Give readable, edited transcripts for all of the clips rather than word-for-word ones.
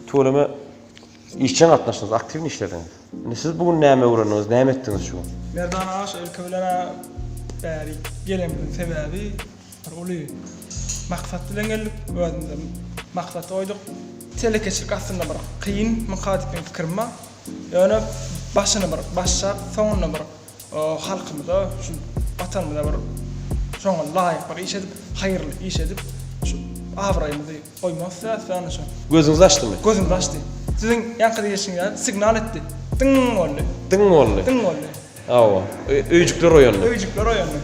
Tuğlama işçen atlaştınız, aktif işlerdiniz. Siz bugün näme öwrendiniz, näme etdiniz şu? Merdan aş ülkelerine bäri gelemdiň sebebi uly maksat bilen geldik. Özümde maksat oýduk. Telekeçilik aslında bir kıyın mukadipin fikirma. Yani başına bir başa sonuna bir halkımıza şu vatanımıza bir şoňa laýyk bir iş edip hayırlı iş edip şu avrayımızı koymazsa sana şu. Gözüňiz açdymy? Gözüm açdy. Sizin ýanky diýişiňiz signal etdi. Tıng oldu. Tıng boldy. Tıng oldu. Awa. Öýjükler oýandy. Öýjükler oýandy.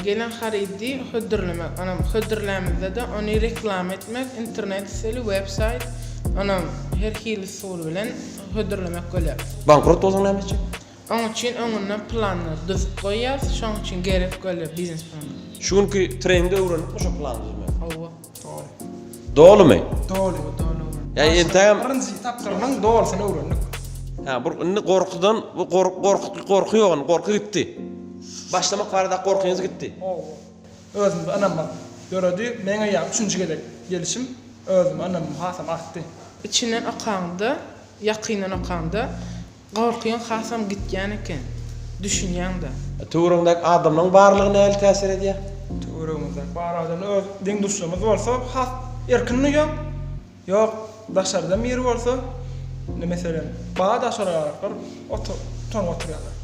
Gelen haridi hüdürlemek, anam hüdürlemede de onu reklam etmek, internet sitesi, website, anam her hili solu bilen hüdürlemek göle. Bankrot bolsaň näme etjek? Onun için onunla planını düzüp koyas, şoň için gerek göle biznes planı. Şuňky treňde öwrenip şo plany düzmek. Awa. Dolumy? Doğru. Ya entäm Birinci tapdyrmaň doğrusyny öwrendik. ha bu korkudan bu korku ýokyn, korku gitdi. Başlamak barada korkuňyz gitdi. Özüm anamma göredi. Meňe ýa üçünçi gelişim özüm anam hasam atdy. İçinden akanda, yakynan akanda, gorkuyan hasam gitýän eken. Düşünýäňde. Tuğrundak adamның barlygyna näle täsir edýär? Tuğrumuzda bar adamny öz deň duşlamaz bolsa has erkinlik ýok. Ýok, daşarda mir bolsa, ne meselem, ba daşaralar, ton oturýarlar.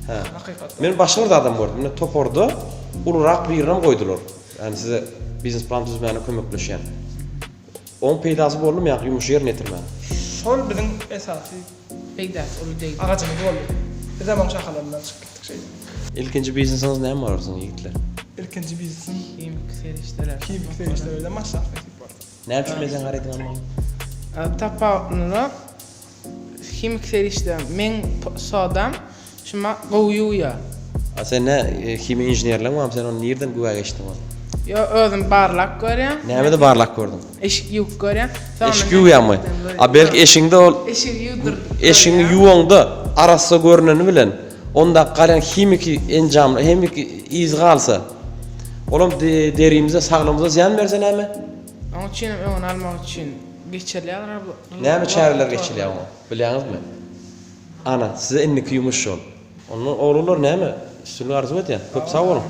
Ha. Hakykat. Men başarda adam gördüm. Mene toporda ulurak bir ýerim goýdular. Yani size biznes plan düzmäne kömekleşýän. On peýdasy boldymy ýa ýumuşy ýerine getirmäň. Şol biziň esasy Peydas ulu değil. agajymyz boldy. Biz hem şahalaryndan çykyp gitdik şey. İlkinji biznesiniz näme bararsın ýigitler? İlkinci bizim Kimik serişdeler. kimlik serişlerinde masraf etip var. Näme üçin mezen garaýdyň almaň? Tapawnyla kimik serişde men sodam şuma goýuýa. Ha sen kimi inženerliň barmy? Sen onu nerden güwa geçdin onu? Yo özüm barlak görýän. Näme barlak gördün? Eşik ýok görýän. Eşik ýuwýarmy? A belki eşiňde ol Eşik ýuwdur. eşiňi ýuwaňda arassa görüneni bilen onda galan kimiki enjamly, hemiki iz galsa. Olam derimize, saglymyza ziyan berse näme? Onun için onu almak için geçerler. Näme çäreler geçilýär onu? Bilýäňizmi? Ana, size inniki ýumuş şol. Onun ogrular näme? Üstüne arzu etýän. Köp sag bolun.